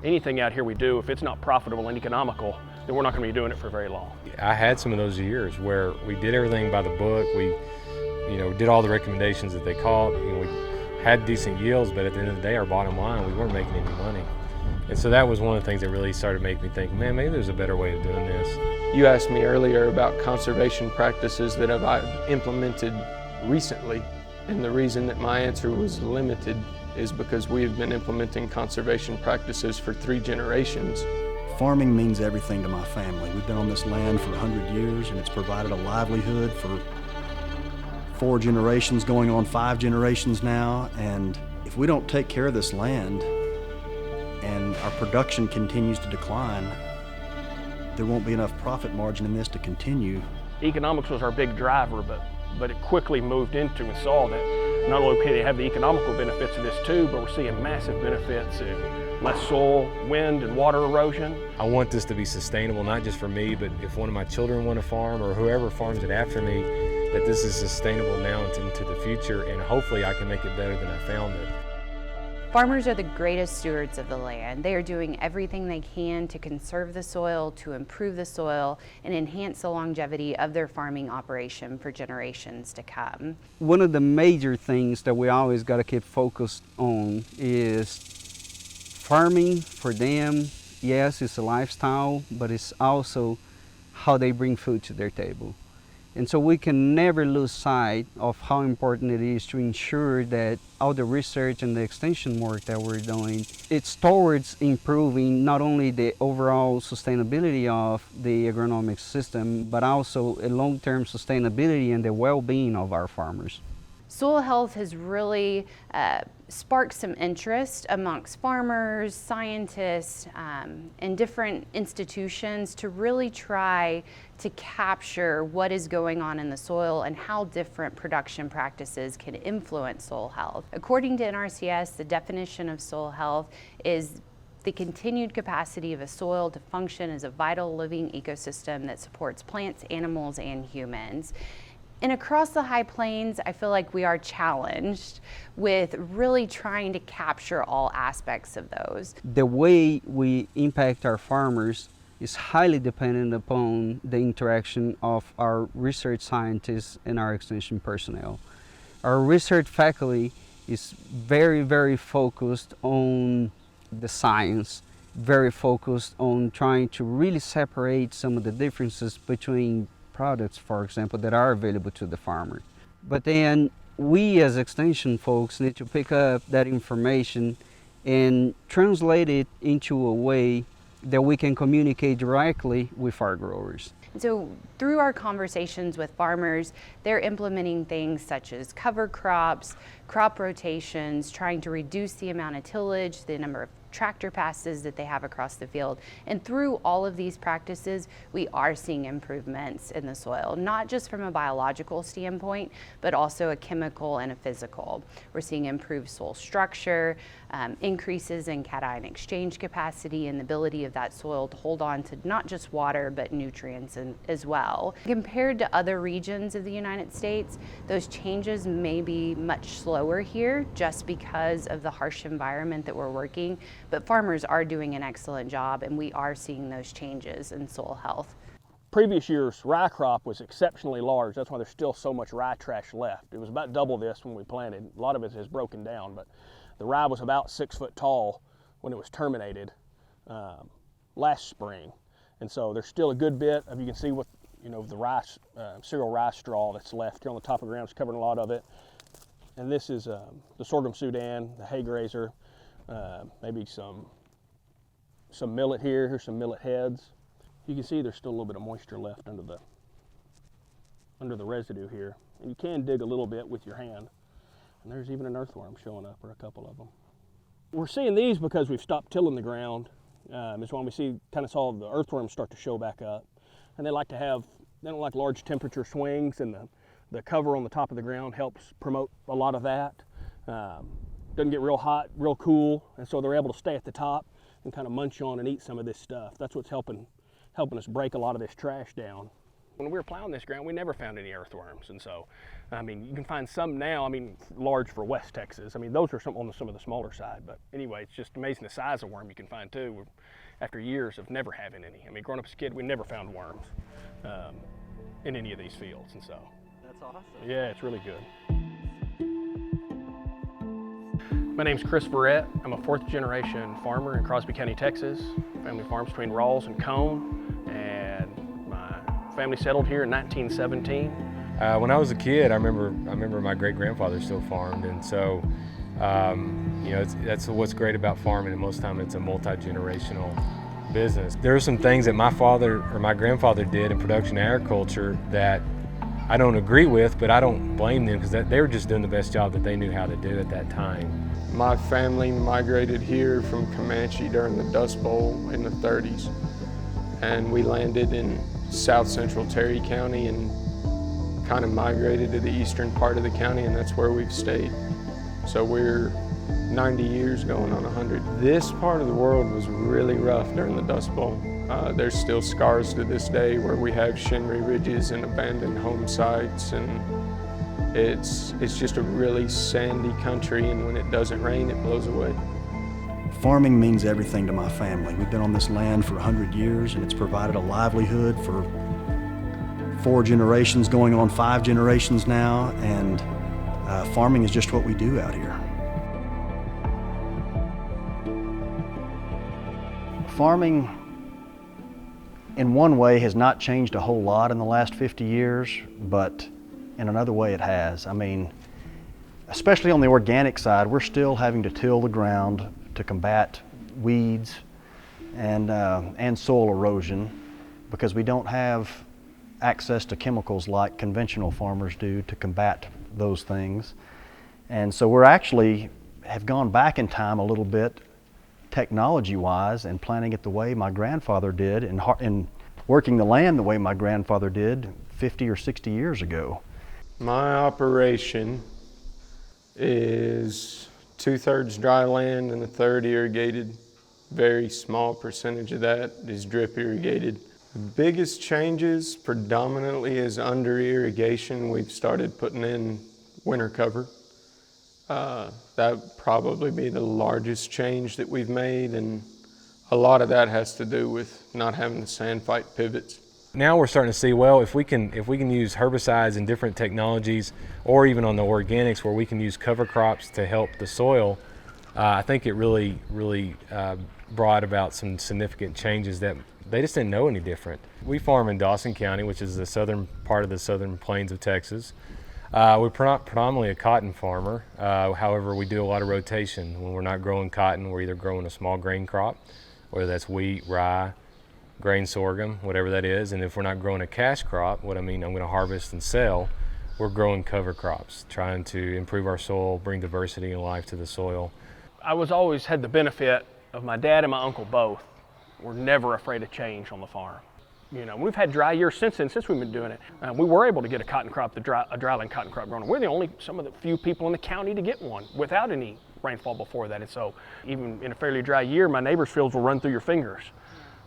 anything out here we do, if it's not profitable and economical, then we're not going to be doing it for very long. I had some of those years where we did everything by the book. We, did all the recommendations that they called. We had decent yields, but at the end of the day, our bottom line, we weren't making any money. And so that was one of the things that really started making me think, man, maybe there's a better way of doing this. You asked me earlier about conservation practices that I've implemented recently, and the reason that my answer was limited is because we have been implementing conservation practices for 3 generations. Farming means everything to my family. We've been on this land for 100 years, and it's provided a livelihood for 4 generations, going on 5 generations now. And if we don't take care of this land and our production continues to decline, there won't be enough profit margin in this to continue. Economics was our big driver, but it quickly moved into and saw that not only can they have the economical benefits of this too, but we're seeing massive benefits in less soil, wind, and water erosion. I want this to be sustainable, not just for me, but if one of my children want to farm or whoever farms it after me, that this is sustainable now and into the future, and hopefully I can make it better than I found it. Farmers are the greatest stewards of the land. They are doing everything they can to conserve the soil, to improve the soil, and enhance the longevity of their farming operation for generations to come. One of the major things that we always got to keep focused on is farming for them. Yes, it's a lifestyle, but it's also how they bring food to their table. And so we can never lose sight of how important it is to ensure that all the research and the extension work that we're doing, it's towards improving not only the overall sustainability of the agronomic system, but also a long-term sustainability and the well-being of our farmers. Soil health has really sparked some interest amongst farmers, scientists, and different institutions to really try to capture what is going on in the soil and how different production practices can influence soil health. According to NRCS, the definition of soil health is the continued capacity of a soil to function as a vital living ecosystem that supports plants, animals, and humans. And across the High Plains, I feel like we are challenged with really trying to capture all aspects of those. The way we impact our farmers is highly dependent upon the interaction of our research scientists and our extension personnel. Our research faculty is very, very focused on the science, very focused on trying to really separate some of the differences between products, for example, that are available to the farmer. But then we as extension folks need to pick up that information and translate it into a way that we can communicate directly with our growers. So through our conversations with farmers, they're implementing things such as cover crops, crop rotations, trying to reduce the amount of tillage, the number of tractor passes that they have across the field. And through all of these practices, we are seeing improvements in the soil, not just from a biological standpoint, but also a chemical and a physical. We're seeing improved soil structure, increases in cation exchange capacity, and the ability of that soil to hold on to not just water, but nutrients as well. Compared to other regions of the United States, those changes may be much slower here just because of the harsh environment that we're working. But farmers are doing an excellent job, and we are seeing those changes in soil health. Previous year's rye crop was exceptionally large. That's why there's still so much rye trash left. It was about double this when we planted. A lot of it has broken down, but the rye was about 6 foot tall when it was terminated last spring. And so there's still a good bit of, you can see with the rice, cereal rice straw that's left here on the top of the ground. It's covering a lot of it. And this is the sorghum Sudan, the hay grazer. Maybe some millet here. Here's some millet heads. You can see there's still a little bit of moisture left under the residue here. And you can dig a little bit with your hand. And there's even an earthworm showing up, or a couple of them. We're seeing these because we've stopped tilling the ground. It's when we saw the earthworms start to show back up. And they don't like large temperature swings, and the cover on the top of the ground helps promote a lot of that. Doesn't get real hot, real cool, and so they're able to stay at the top and kind of munch on and eat some of this stuff. That's what's helping us break a lot of this trash down. When we were plowing this ground, we never found any earthworms, and so, I mean, you can find some now, I mean, large for West Texas. I mean, those are some on some of the smaller side, but anyway, it's just amazing the size of worm you can find too, after years of never having any. I mean, growing up as a kid, we never found worms in any of these fields, and so. That's awesome. Yeah, it's really good. My name's Chris Verrett. I'm a 4th generation farmer in Crosby County, Texas. Family farms between Rawls and Cone, and my family settled here in 1917. When I was a kid, I remember my great-grandfather still farmed, and so you know, that's what's great about farming, and most of the time it's a multi-generational business. There are some things that my father or my grandfather did in production agriculture that I don't agree with, but I don't blame them because they were just doing the best job that they knew how to do at that time. My family migrated here from Comanche during the Dust Bowl in the 30s, and we landed in south central Terry County and kind of migrated to the eastern part of the county, and that's where we've stayed. So we're 90 years going on 100. This part of the world was really rough during the Dust Bowl. There's still scars to this day where we have shinry ridges and abandoned home sites, and it's just a really sandy country, and when it doesn't rain, it blows away. Farming means everything to my family. We've been on this land for 100 years, and it's provided a livelihood for 4 generations, going on 5 generations now, and farming is just what we do out here. Farming, in one way, has not changed a whole lot in the last 50 years, but in another way it has. I mean, especially on the organic side, we're still having to till the ground to combat weeds and soil erosion because we don't have access to chemicals like conventional farmers do to combat those things. And so we're actually have gone back in time a little bit technology-wise and planting it the way my grandfather did and working the land the way my grandfather did 50 or 60 years ago. My operation is 2/3 dry land and 1/3 irrigated. Very small percentage of that is drip irrigated. The biggest changes predominantly is under irrigation. We've started putting in winter cover. That would probably be the largest change that we've made, and a lot of that has to do with not having the sand fight pivots. Now we're starting to see, well, if we can use herbicides and different technologies, or even on the organics where we can use cover crops to help the soil, I think it really brought about some significant changes that they just didn't know any different. We farm in Dawson County, which is the southern part of the southern plains of Texas. We're predominantly a cotton farmer. However, we do a lot of rotation. When we're not growing cotton, we're either growing a small grain crop, whether that's wheat, rye, grain sorghum, whatever that is. And if we're not growing a cash crop, what I mean I'm going to harvest and sell, we're growing cover crops, trying to improve our soil, bring diversity and life to the soil. I was always had the benefit of my dad and my uncle both were never afraid of change on the farm. You know, we've had dry years since we've been doing it. We were able to get a cotton crop, a dryland cotton crop grown. We're some of the few people in the county to get one without any rainfall before that. And so even in a fairly dry year, my neighbor's fields will run through your fingers.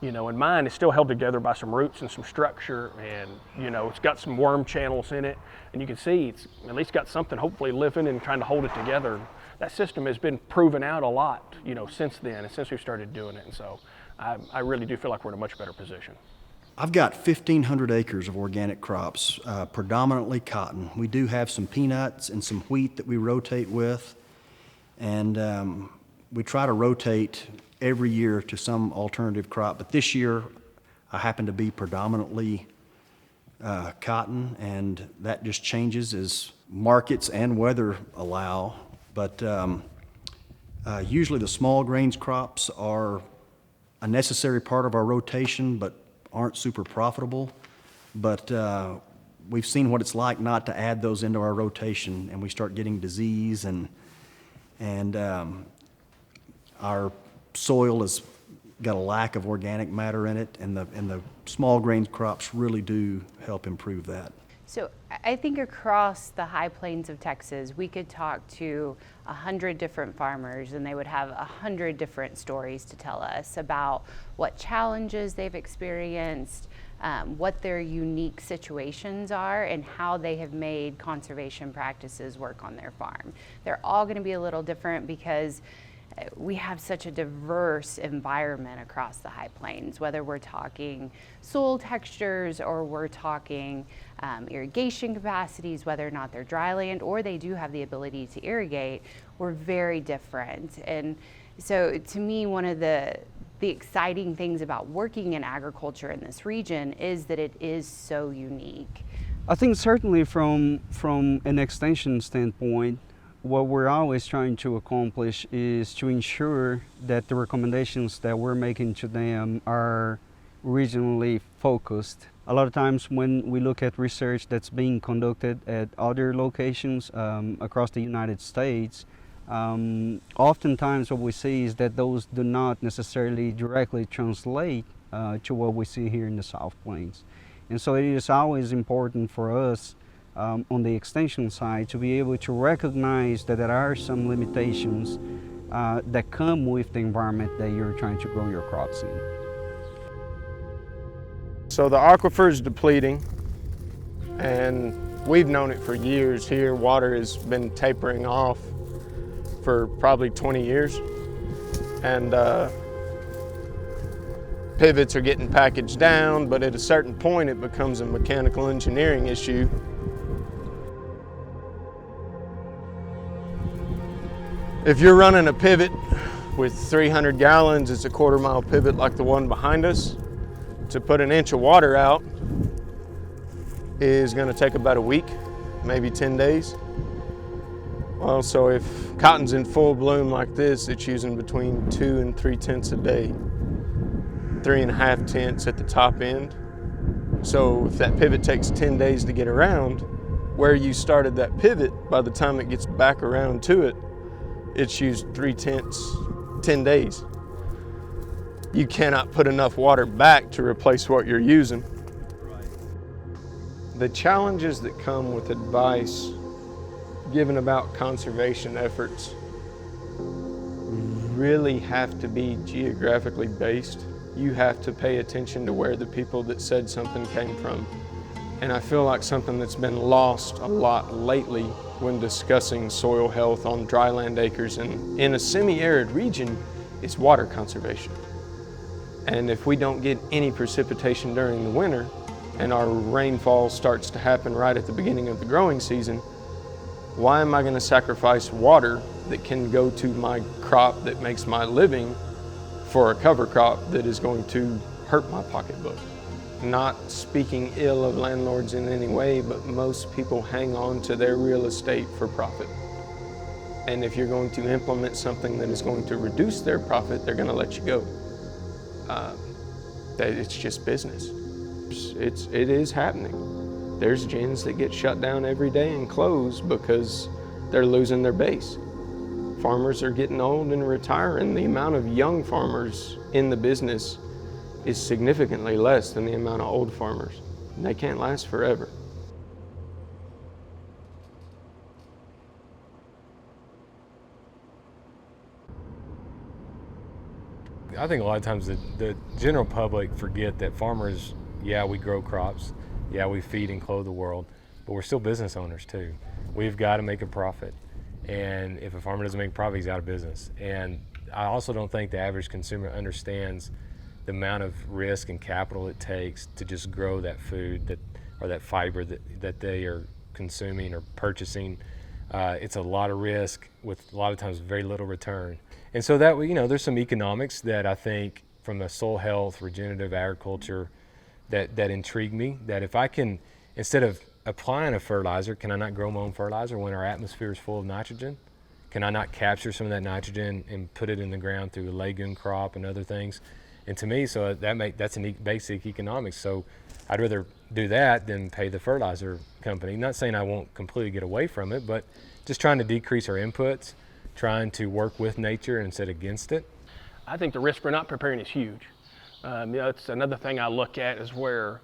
You know, and mine is still held together by some roots and some structure, and you know, it's got some worm channels in it, and you can see it's at least got something hopefully living and trying to hold it together. That system has been proven out a lot, you know, since then and since we started doing it, and so I really do feel like we're in a much better position. I've got 1,500 acres of organic crops, predominantly cotton. We do have some peanuts and some wheat that we rotate with, and we try to rotate every year to some alternative crop. But this year, I happen to be predominantly cotton, and that just changes as markets and weather allow. But usually the small grains crops are a necessary part of our rotation, but aren't super profitable. But we've seen what it's like not to add those into our rotation, and we start getting disease, and our soil has got a lack of organic matter in it, and the small grain crops really do help improve that. So I think across the high plains of Texas, we could talk to 100 different farmers, and they would have 100 different stories to tell us about what challenges they've experienced, what their unique situations are, and how they have made conservation practices work on their farm. They're all going to be a little different because we have such a diverse environment across the High Plains, whether we're talking soil textures or we're talking irrigation capacities, whether or not they're dry land or they do have the ability to irrigate, we're very different. And so to me, one of the exciting things about working in agriculture in this region is that it is so unique. I think certainly from an extension standpoint, what we're always trying to accomplish is to ensure that the recommendations that we're making to them are regionally focused. A lot of times when we look at research that's being conducted at other locations across the United States, oftentimes what we see is that those do not necessarily directly translate to what we see here in the South Plains. And so it is always important for us on the extension side to be able to recognize that there are some limitations that come with the environment that you're trying to grow your crops in. So the aquifer is depleting, and we've known it for years here. Water has been tapering off for probably 20 years, and pivots are getting packaged down, but at a certain point it becomes a mechanical engineering issue. If you're running a pivot with 300 gallons, it's a quarter-mile pivot like the one behind us. To put an inch of water out is going to take about a week, maybe 10 days. Well, so if cotton's in full bloom like this, it's using between 2 and 3 tenths a day, 3.5 tenths at the top end. So if that pivot takes 10 days to get around, where you started that pivot, by the time it gets back around to it, it's used 3 tenths, 10 days. You cannot put enough water back to replace what you're using. The challenges that come with advice given about conservation efforts really have to be geographically based. You have to pay attention to where the people that said something came from. And I feel like something that's been lost a lot lately when discussing soil health on dry land acres and in a semi-arid region is water conservation. And if we don't get any precipitation during the winter and our rainfall starts to happen right at the beginning of the growing season, why am I going to sacrifice water that can go to my crop that makes my living for a cover crop that is going to hurt my pocketbook? Not speaking ill of landlords in any way, but most people hang on to their real estate for profit. And if you're going to implement something that is going to reduce their profit, they're going to let you go. It's just business. It is happening. There's gins that get shut down every day and close because they're losing their base. Farmers are getting old and retiring. The amount of young farmers in the business is significantly less than the amount of old farmers. And they can't last forever. I think a lot of times the general public forget that farmers, yeah, we grow crops, yeah, we feed and clothe the world, but we're still business owners too. We've got to make a profit. And if a farmer doesn't make a profit, he's out of business. And I also don't think the average consumer understands the amount of risk and capital it takes to just grow that food or that fiber that they are consuming or purchasing. It's a lot of risk with a lot of times very little return. And so that, there's some economics that I think from a soil health, regenerative agriculture that intrigue me, that if I can, instead of applying a fertilizer, can I not grow my own fertilizer when our atmosphere is full of nitrogen? Can I not capture some of that nitrogen and put it in the ground through a legume crop and other things? And to me, so that's a basic economics. So I'd rather do that than pay the fertilizer company. Not saying I won't completely get away from it, but just trying to decrease our inputs, trying to work with nature instead against it. I think the risk for not preparing is huge. It's another thing I look at is where,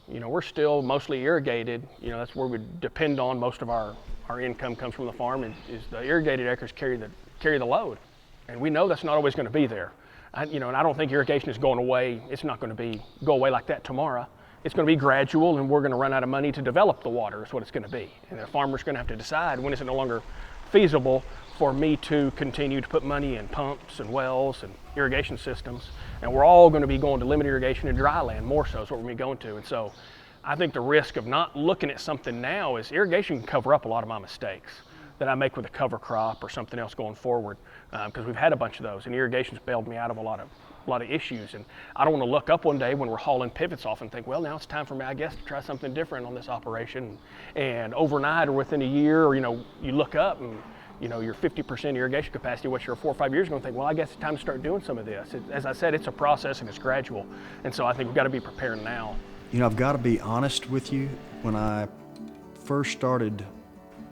we're still mostly irrigated. That's where we depend on most of our income comes from the farm, and is the irrigated acres carry the load. And we know that's not always going to be there. And I don't think irrigation is going away. It's not going to go away like that tomorrow. it's going to be gradual, and we're going to run out of money to develop the water is what it's going to be. And the farmer's going to have to decide when is it no longer feasible for me to continue to put money in pumps and wells and irrigation systems. And we're all going to be going to limited irrigation and dry land more so is what we're going to be going to. And so I think the risk of not looking at something now is irrigation can cover up a lot of my mistakes that I make with a cover crop or something else going forward, because we've had a bunch of those, and irrigation's bailed me out of a lot of issues. And I don't want to look up one day when we're hauling pivots off and think, well, now it's time for me, I guess, to try something different on this operation. And overnight or within a year, or you look up and your 50% irrigation capacity, what you're 4 or 5 years ago, and think, well, I guess it's time to start doing some of this. As I said, it's a process and it's gradual. And so I think we've got to be prepared now. I've got to be honest with you. When I first started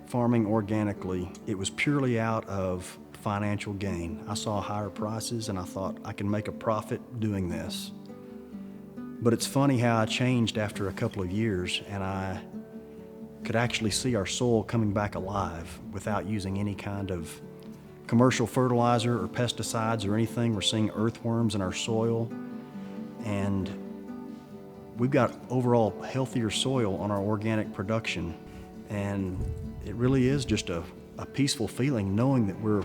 farming organically, it was purely out of financial gain. I saw higher prices and I thought I can make a profit doing this. But it's funny how I changed after a couple of years, and I could actually see our soil coming back alive without using any kind of commercial fertilizer or pesticides or anything. We're seeing earthworms in our soil, and we've got overall healthier soil on our organic production. And it really is just a peaceful feeling knowing that we're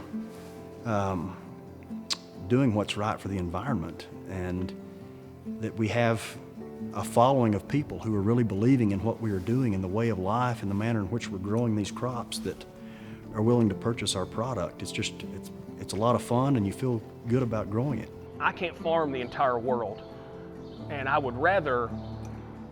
doing what's right for the environment, and that we have a following of people who are really believing in what we are doing and the way of life and the manner in which we're growing these crops that are willing to purchase our product. It's a lot of fun, and you feel good about growing it. I can't farm the entire world, and I would rather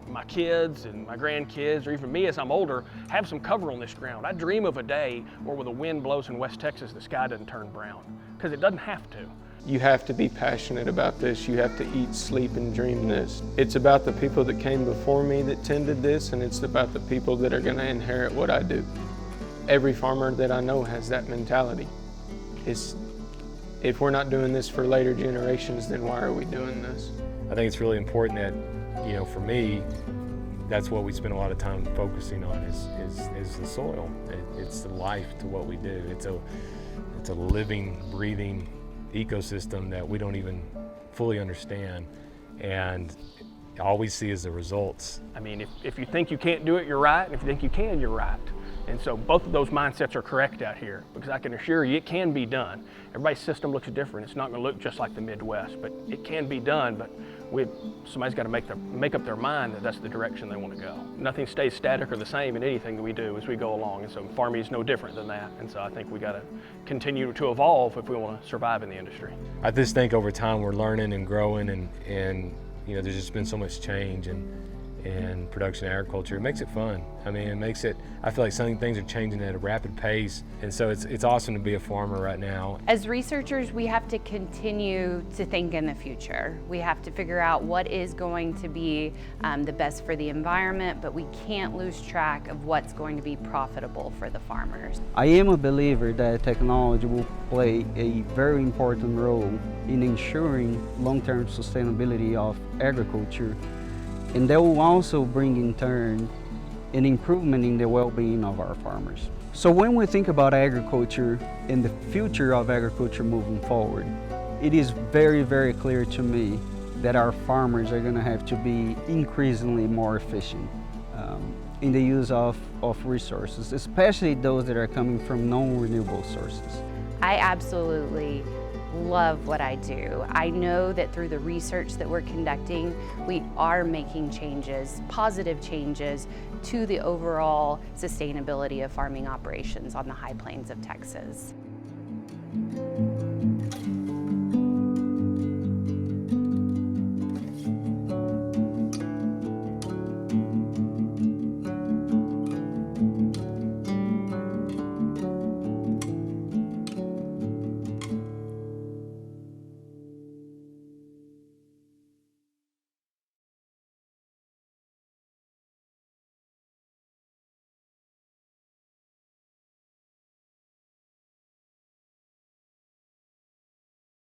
my kids and my grandkids, or even me as I'm older, have some cover on this ground. I dream of a day where when the wind blows in West Texas, the sky doesn't turn brown, because it doesn't have to. You have to be passionate about this. You have to eat, sleep, and dream this. It's about the people that came before me that tended this, and it's about the people that are going to inherit what I do. Every farmer that I know has that mentality. If we're not doing this for later generations, then why are we doing this? I think it's really important that, for me, that's what we spend a lot of time focusing on is the soil. It's the life to what we do. It's a living, breathing ecosystem that we don't even fully understand, and all we see is the results. I mean, if you think you can't do it, you're right, and if you think you can, you're right. And so both of those mindsets are correct out here, because I can assure you it can be done. Everybody's system looks different. It's not going to look just like the Midwest, but it can be done. But somebody's got to make up their mind that that's the direction they want to go. Nothing stays static or the same in anything that we do as we go along, and so farming is no different than that. And so I think we got to continue to evolve if we want to survive in the industry. I just think over time we're learning and growing, and there's just been so much change and production agriculture. It makes it fun. I mean, I feel like some things are changing at a rapid pace, and so it's awesome to be a farmer right now. As researchers, we have to continue to think in the future. We have to figure out what is going to be the best for the environment, but we can't lose track of what's going to be profitable for the farmers. I am a believer that technology will play a very important role in ensuring long-term sustainability of agriculture, and that will also bring in turn an improvement in the well-being of our farmers. So when we think about agriculture and the future of agriculture moving forward, it is very, very clear to me that our farmers are going to have to be increasingly more efficient in the use of resources, especially those that are coming from non-renewable sources. I absolutely love what I do. I know that through the research that we're conducting, we are making changes, positive changes, to the overall sustainability of farming operations on the high plains of Texas.